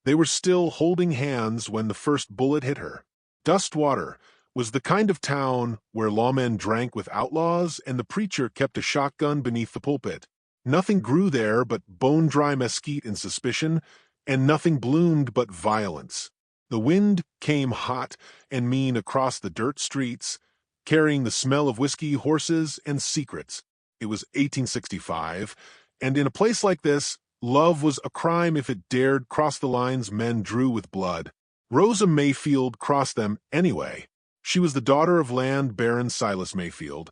They were still holding hands when the first bullet hit her. Dustwater was the kind of town where lawmen drank with outlaws and the preacher kept a shotgun beneath the pulpit. Nothing grew there but bone-dry mesquite and suspicion, and nothing bloomed but violence. The wind came hot and mean across the dirt streets, carrying the smell of whiskey, horses, and secrets. It was 1865, and in a place like this, love was a crime if it dared cross the lines men drew with blood. Rosa Mayfield crossed them anyway. She was the daughter of land baron Silas Mayfield,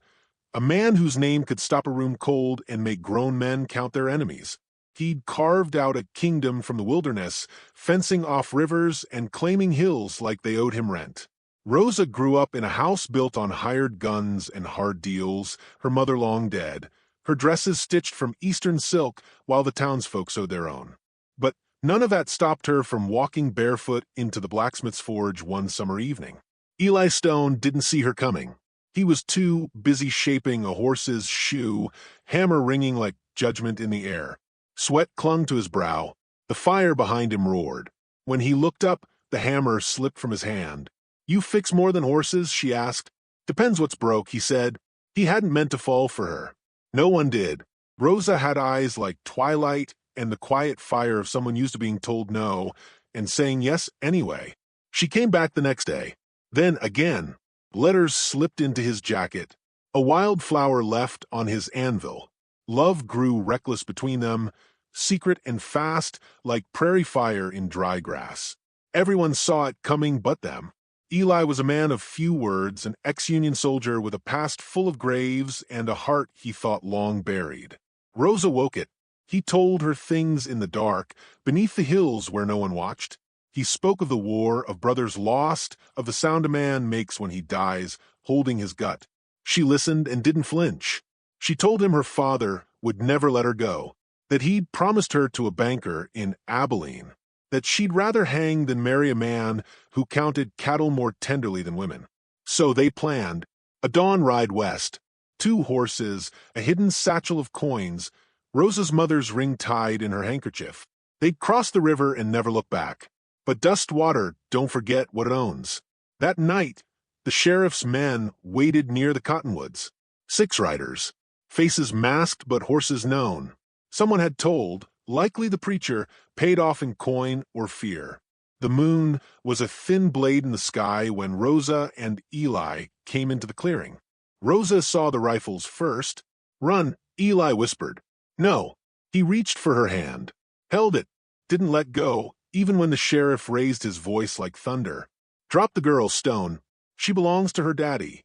a man whose name could stop a room cold and make grown men count their enemies. He'd carved out a kingdom from the wilderness, fencing off rivers and claiming hills like they owed him rent. Rosa grew up in a house built on hired guns and hard deals, her mother long dead, her dresses stitched from eastern silk while the townsfolk sewed their own. But none of that stopped her from walking barefoot into the blacksmith's forge one summer evening. Eli Stone didn't see her coming. He was too busy shaping a horse's shoe, hammer ringing like judgment in the air. Sweat clung to his brow. The fire behind him roared. When he looked up, the hammer slipped from his hand. "You fix more than horses?" she asked. "Depends what's broke," he said. He hadn't meant to fall for her. No one did. Rosa had eyes like twilight and the quiet fire of someone used to being told no and saying yes anyway. She came back the next day. Then again. Letters slipped into his jacket. A wildflower left on his anvil. Love grew reckless between them, secret and fast like prairie fire in dry grass. Everyone saw it coming but them. Eli was a man of few words, an ex-Union soldier with a past full of graves and a heart he thought long buried. Rosa woke it. He told her things in the dark, beneath the hills where no one watched. He spoke of the war, of brothers lost, of the sound a man makes when he dies, holding his gut. She listened and didn't flinch. She told him her father would never let her go, that he'd promised her to a banker in Abilene, that she'd rather hang than marry a man who counted cattle more tenderly than women. So they planned a dawn ride west, 2 horses, a hidden satchel of coins, Rosa's mother's ring tied in her handkerchief. They'd cross the river and never look back. But Dustwater don't forget what it owns. That night, the sheriff's men waited near the cottonwoods. 6 riders, faces masked but horses known. Someone had told, likely the preacher, paid off in coin or fear. The moon was a thin blade in the sky when Rosa and Eli came into the clearing. Rosa saw the rifles first. "Run," Eli whispered. "No." He reached for her hand, held it, didn't let go, even when the sheriff raised his voice like thunder. "Drop the girl, Stone. She belongs to her daddy.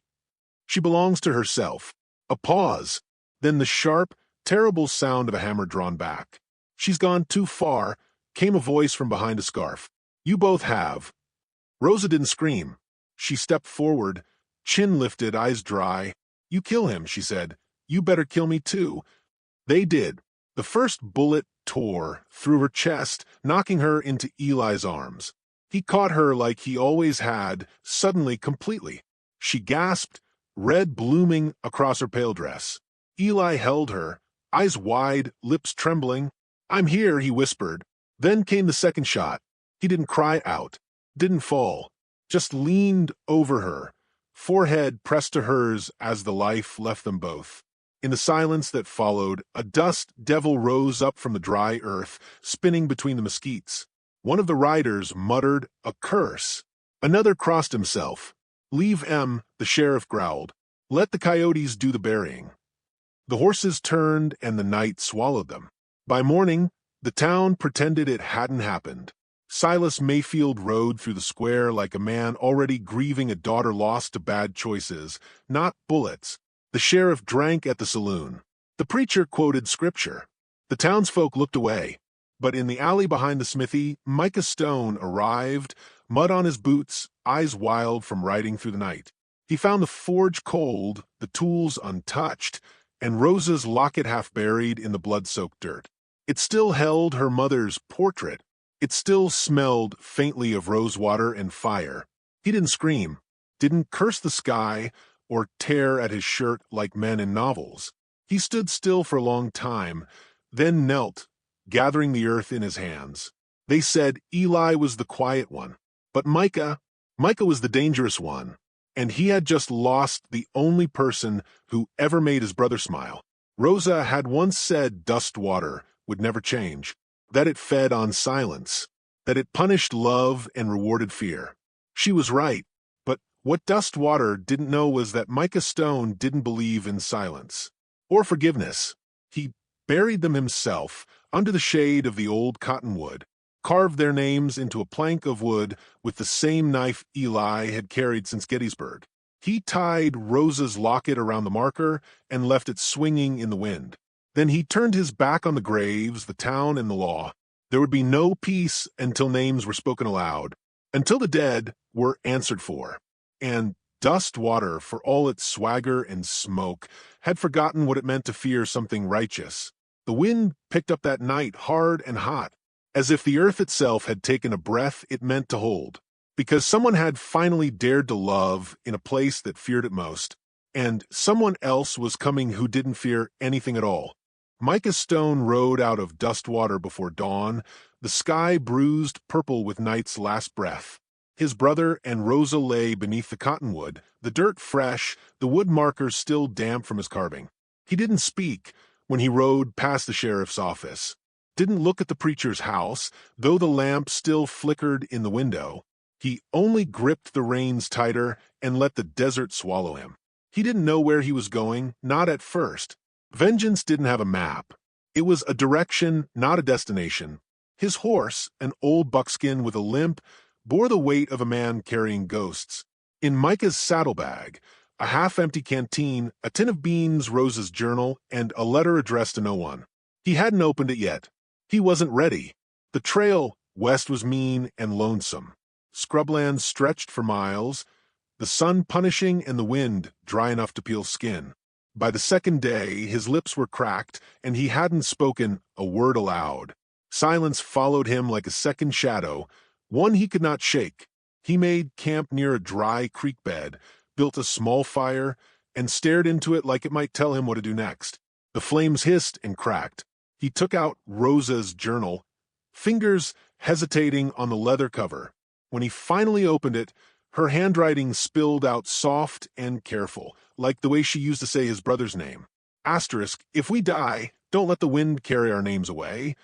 She belongs to herself." A pause, then the sharp, terrible sound of a hammer drawn back. "She's gone too far," came a voice from behind a scarf. "You both have." Rosa didn't scream. She stepped forward, chin lifted, eyes dry. "You kill him," she said. "You better kill me too." They did. The first bullet tore through her chest, knocking her into Eli's arms. He caught her like he always had, suddenly, completely. She gasped, red blooming across her pale dress. Eli held her, eyes wide, lips trembling. "I'm here," he whispered. Then came the second shot. He didn't cry out, didn't fall, just leaned over her, forehead pressed to hers as the life left them both. In the silence that followed, a dust devil rose up from the dry earth, spinning between the mesquites. One of the riders muttered a curse. Another crossed himself. "Leave 'em," the sheriff growled. "Let the coyotes do the burying." The horses turned and the night swallowed them. By morning, the town pretended it hadn't happened. Silas Mayfield rode through the square like a man already grieving a daughter lost to bad choices, not bullets. The sheriff drank at the saloon. The preacher quoted scripture. The townsfolk looked away. But in the alley behind the smithy, Micah Stone arrived, mud on his boots, eyes wild from riding through the night. He found the forge cold, the tools untouched, and Rosa's locket half buried in the blood-soaked dirt. It still held her mother's portrait. It still smelled faintly of rosewater and fire. He didn't scream, didn't curse the sky, or tear at his shirt like men in novels. He stood still for a long time, then knelt, gathering the earth in his hands. They said Eli was the quiet one, but Micah was the dangerous one, and he had just lost the only person who ever made his brother smile. Rosa had once said dust water would never change, that it fed on silence, that it punished love and rewarded fear. She was right, but what dust water didn't know was that Micah Stone didn't believe in silence or forgiveness. He buried them himself under the shade of the old cottonwood, carved their names into a plank of wood with the same knife Eli had carried since Gettysburg. He tied Rosa's locket around the marker and left it swinging in the wind. Then he turned his back on the graves, the town, and the law. There would be no peace until names were spoken aloud, until the dead were answered for. And dust water, for all its swagger and smoke, had forgotten what it meant to fear something righteous. The wind picked up that night hard and hot, as if the earth itself had taken a breath it meant to hold, because someone had finally dared to love in a place that feared it most, and someone else was coming who didn't fear anything at all. Micah Stone rode out of dust water before dawn, the sky bruised purple with night's last breath. His brother and Rosa lay beneath the cottonwood, the dirt fresh, the wood markers still damp from his carving. He didn't speak when he rode past the sheriff's office, didn't look at the preacher's house, though the lamp still flickered in the window. He only gripped the reins tighter and let the desert swallow him. He didn't know where he was going, not at first. Vengeance didn't have a map. It was a direction, not a destination. His horse, an old buckskin with a limp, bore the weight of a man carrying ghosts. In Micah's saddlebag, a half-empty canteen, a tin of beans, Rosa's journal, and a letter addressed to no one. He hadn't opened it yet. He wasn't ready. The trail west was mean and lonesome. Scrubland stretched for miles, the sun punishing and the wind dry enough to peel skin. By the second day, his lips were cracked, and he hadn't spoken a word aloud. Silence followed him like a second shadow, one he could not shake. He made camp near a dry creek bed, built a small fire, and stared into it like it might tell him what to do next. The flames hissed and cracked. He took out Rosa's journal, fingers hesitating on the leather cover. When he finally opened it, her handwriting spilled out soft and careful, like the way she used to say his brother's name. Asterisk, if we die, don't let the wind carry our names away.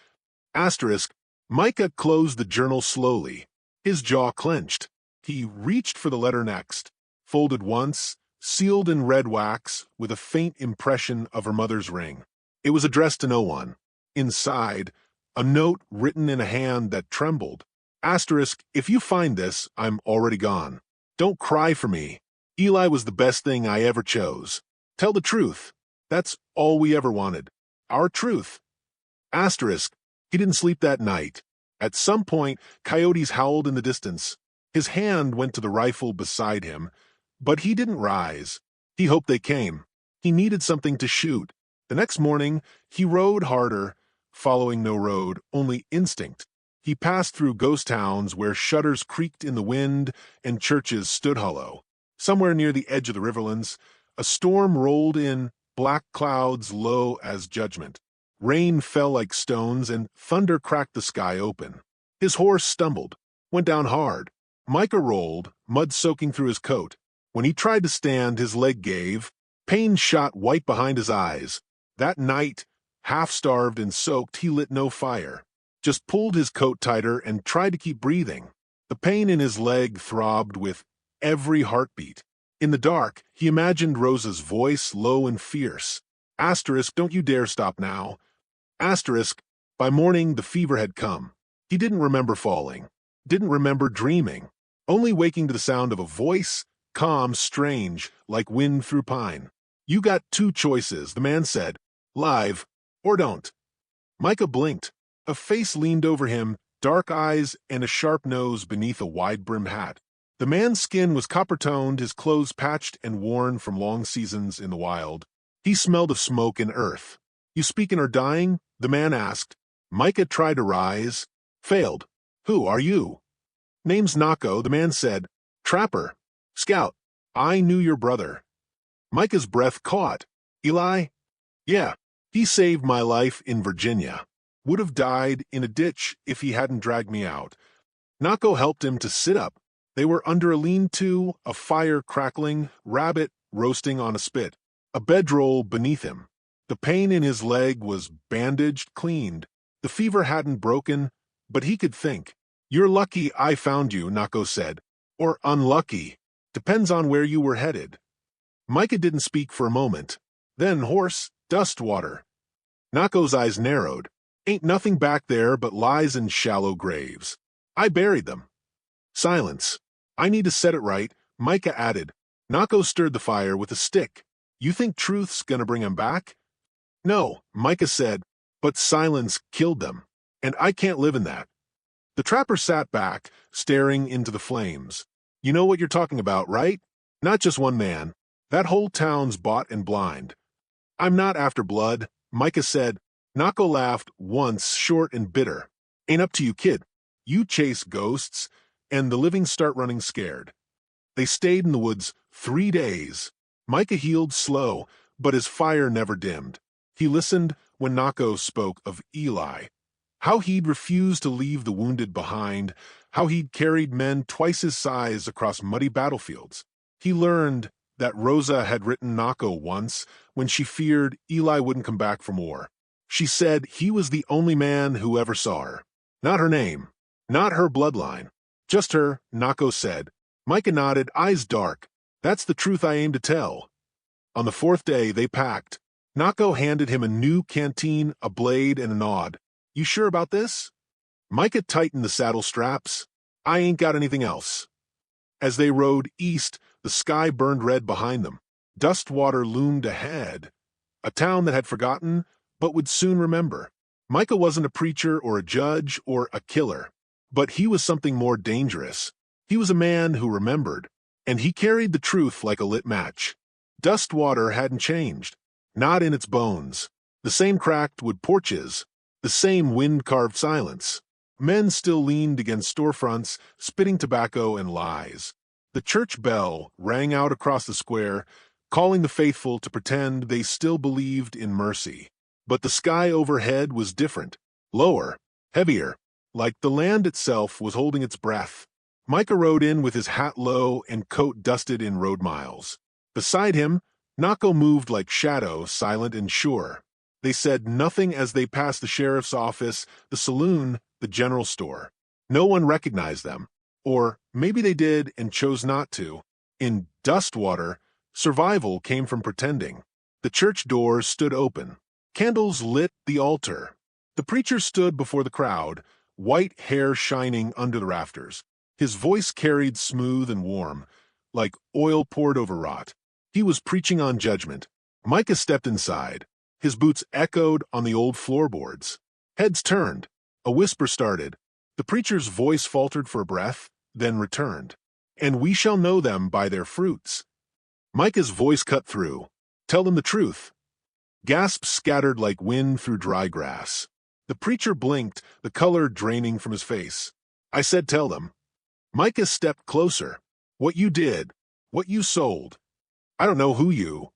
Asterisk, Micah closed the journal slowly. His jaw clenched. He reached for the letter next, folded once, sealed in red wax with a faint impression of her mother's ring. It was addressed to no one. Inside, a note written in a hand that trembled. Asterisk, if you find this, I'm already gone. Don't cry for me. Eli was the best thing I ever chose. Tell the truth. That's all we ever wanted. Our truth. Asterisk, he didn't sleep that night. At some point, coyotes howled in the distance. His hand went to the rifle beside him, but he didn't rise. He hoped they came. He needed something to shoot. The next morning, he rode harder, following no road, only instinct. He passed through ghost towns where shutters creaked in the wind and churches stood hollow. Somewhere near the edge of the riverlands, a storm rolled in, black clouds low as judgment. Rain fell like stones and thunder cracked the sky open. His horse stumbled, went down hard. Micah rolled, mud soaking through his coat. When he tried to stand, his leg gave. Pain shot white behind his eyes. That night, half-starved and soaked, he lit no fire. Just pulled his coat tighter and tried to keep breathing. The pain in his leg throbbed with every heartbeat. In the dark, he imagined Rosa's voice, low and fierce. Asterisk, don't you dare stop now. Asterisk, by morning the fever had come. He didn't remember falling, didn't remember dreaming, only waking to the sound of a voice, calm, strange, like wind through pine. You got two choices, the man said, live or don't. Micah blinked. A face leaned over him, dark eyes and a sharp nose beneath a wide-brimmed hat. The man's skin was copper-toned, his clothes patched and worn from long seasons in the wild. He smelled of smoke and earth. You speaking or dying? The man asked. Micah tried to rise. Failed. Who are you? Name's Nako, the man said. Trapper. Scout. I knew your brother. Micah's breath caught. Eli? Yeah. He saved my life in Virginia. would have died in a ditch if he hadn't dragged me out. Nako helped him to sit up. They were under a lean-to, a fire crackling, rabbit roasting on a spit, a bedroll beneath him. The pain in his leg was bandaged, cleaned. The fever hadn't broken, but he could think. "You're lucky I found you," Nako said. "Or unlucky. Depends on where you were headed." Micah didn't speak for a moment. Then horse, dust water. Nako's eyes narrowed. "Ain't nothing back there but lies and shallow graves. I buried them." Silence. "I need to set it right," Micah added. Nako stirred the fire with a stick. "You think truth's gonna bring him back?" "No," Micah said, "but silence killed them, and I can't live in that." The trapper sat back, staring into the flames. "You know what you're talking about, right? Not just one man. That whole town's bought and blind." "I'm not after blood," Micah said. Nako laughed once, short and bitter. "Ain't up to you, kid. You chase ghosts, and the living start running scared." They stayed in the woods 3 days. Micah healed slow, but his fire never dimmed. He listened when Nako spoke of Eli, how he'd refused to leave the wounded behind, how he'd carried men twice his size across muddy battlefields. He learned that Rosa had written Nako once when she feared Eli wouldn't come back from war. She said he was the only man who ever saw her. Not her name, not her bloodline, just her, Nako said. Micah nodded, eyes dark. "That's the truth I aim to tell." On the 4th day, they packed. Nako handed him a new canteen, a blade, and a nod. "You sure about this?" Micah tightened the saddle straps. "I ain't got anything else." As they rode east, the sky burned red behind them. Dustwater loomed ahead, a town that had forgotten but would soon remember. Micah wasn't a preacher or a judge or a killer, but he was something more dangerous. He was a man who remembered, and he carried the truth like a lit match. Dustwater hadn't changed, not in its bones. The same cracked wood porches, the same wind-carved silence. Men still leaned against storefronts, spitting tobacco and lies. The church bell rang out across the square, calling the faithful to pretend they still believed in mercy. But the sky overhead was different, lower, heavier, like the land itself was holding its breath. Micah rode in with his hat low and coat dusted in road miles. Beside him, Nako moved like shadow, silent and sure. They said nothing as they passed the sheriff's office, the saloon, the general store. No one recognized them. Or maybe they did and chose not to. In Dustwater, survival came from pretending. The church doors stood open. Candles lit the altar. The preacher stood before the crowd, white hair shining under the rafters. His voice carried smooth and warm, like oil poured over rot. He was preaching on judgment. Micah stepped inside. His boots echoed on the old floorboards. Heads turned. A whisper started. The preacher's voice faltered for a breath, then returned. "And we shall know them by their fruits." Micah's voice cut through. "Tell them the truth." Gasps scattered like wind through dry grass. The preacher blinked, the color draining from his face. "I said tell them." Micah stepped closer. "What you did, what you sold. I don't know who you."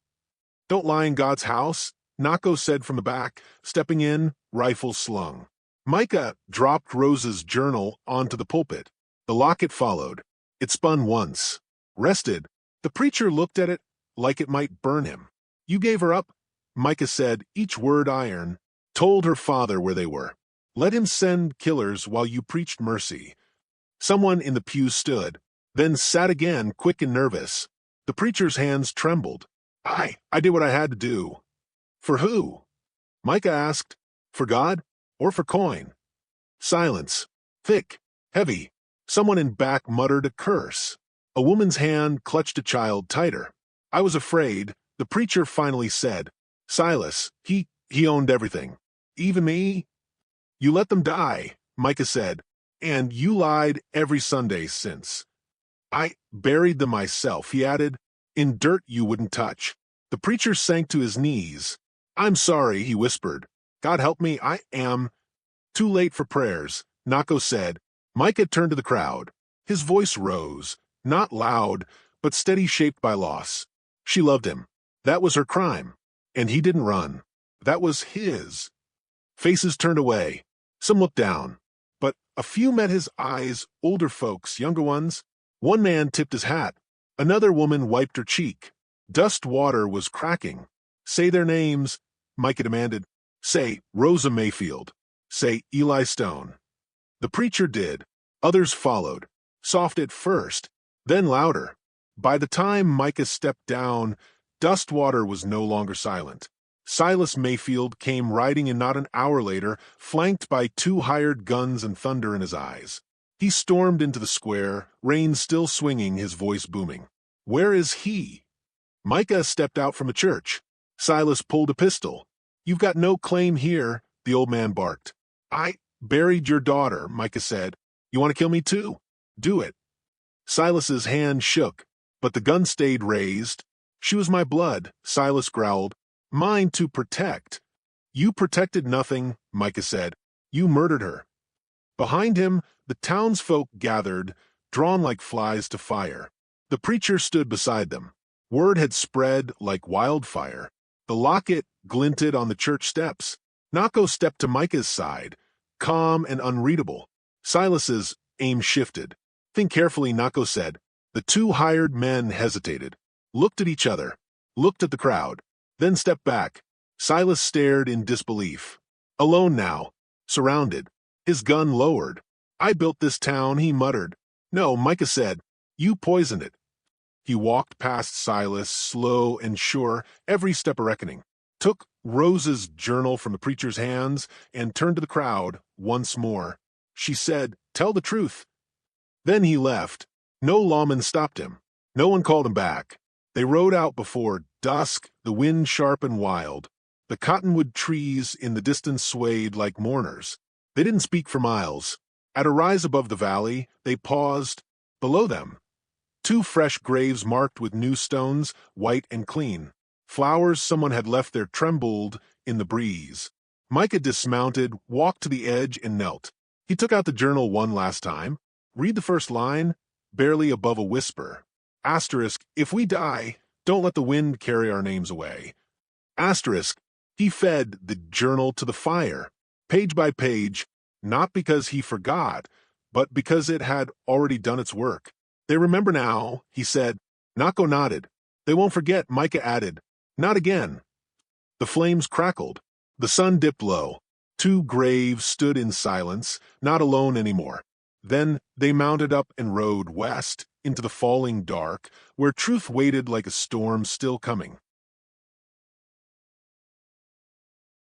"Don't lie in God's house," Nako said from the back, stepping in, rifle slung. Micah dropped Rosa's journal onto the pulpit. The locket followed. It spun once. Rested. The preacher looked at it like it might burn him. "You gave her up," Micah said, each word iron. "Told her father where they were. Let him send killers while you preached mercy." Someone in the pew stood, then sat again, quick and nervous. The preacher's hands trembled. I did what I had to do." "For who?" Micah asked. "For God? Or for coin?" Silence. Thick. Heavy. Someone in back muttered a curse. A woman's hand clutched a child tighter. "I was afraid," the preacher finally said. "Silas, he owned everything. Even me." "You let them die," Micah said. "And you lied every Sunday since." "I buried them myself," he added. "In dirt you wouldn't touch." The preacher sank to his knees. "I'm sorry," he whispered. "God help me, I am—" "Too late for prayers," Nako said. Micah turned to the crowd. His voice rose, not loud, but steady, shaped by loss. She loved him. That was her crime. And he didn't run. That was his. Faces turned away. Some looked down. But a few met his eyes, older folks, younger ones. One man tipped his hat. Another woman wiped her cheek. Dust water was cracking. Say their names, Micah demanded. Say Rosa Mayfield. Say Eli Stone. The preacher did. Others followed. Soft at first, then louder. By the time Micah stepped down, Dustwater was no longer silent. Silas Mayfield came riding in not an hour later, flanked by 2 hired guns and thunder in his eyes. He stormed into the square, reins still swinging, his voice booming. Where is he? Micah stepped out from the church. Silas pulled a pistol. You've got no claim here, the old man barked. I buried your daughter, Micah said. You want to kill me too? Do it. Silas's hand shook, but the gun stayed raised. She was my blood, Silas growled. Mine to protect. You protected nothing, Micah said. You murdered her. Behind him, the townsfolk gathered, drawn like flies to fire. The preacher stood beside them. Word had spread like wildfire. The locket glinted on the church steps. Nako stepped to Micah's side, calm and unreadable. Silas's aim shifted. Think carefully, Nako said. The 2 hired men hesitated, looked at each other, looked at the crowd, then stepped back. Silas stared in disbelief. Alone now, surrounded, his gun lowered. I built this town, he muttered. No, Micah said. You poisoned it. He walked past Silas, slow and sure, every step a reckoning, took Rose's journal from the preacher's hands, and turned to the crowd once more. She said, Tell the truth. Then he left. No lawman stopped him. No one called him back. They rode out before dusk, the wind sharp and wild. The cottonwood trees in the distance swayed like mourners. They didn't speak for miles. At a rise above the valley, they paused. Below them, 2 fresh graves marked with new stones, white and clean. Flowers someone had left there trembled in the breeze. Micah dismounted, walked to the edge, and knelt. He took out the journal one last time. Read the first line, barely above a whisper. Asterisk, if we die, don't let the wind carry our names away. Asterisk, he fed the journal to the fire, page by page, not because he forgot, but because it had already done its work. They remember now, he said. Nako nodded. They won't forget, Micah added. Not again. The flames crackled. The sun dipped low. 2 graves stood in silence, not alone anymore. Then they mounted up and rode west into the falling dark, where truth waited like a storm still coming.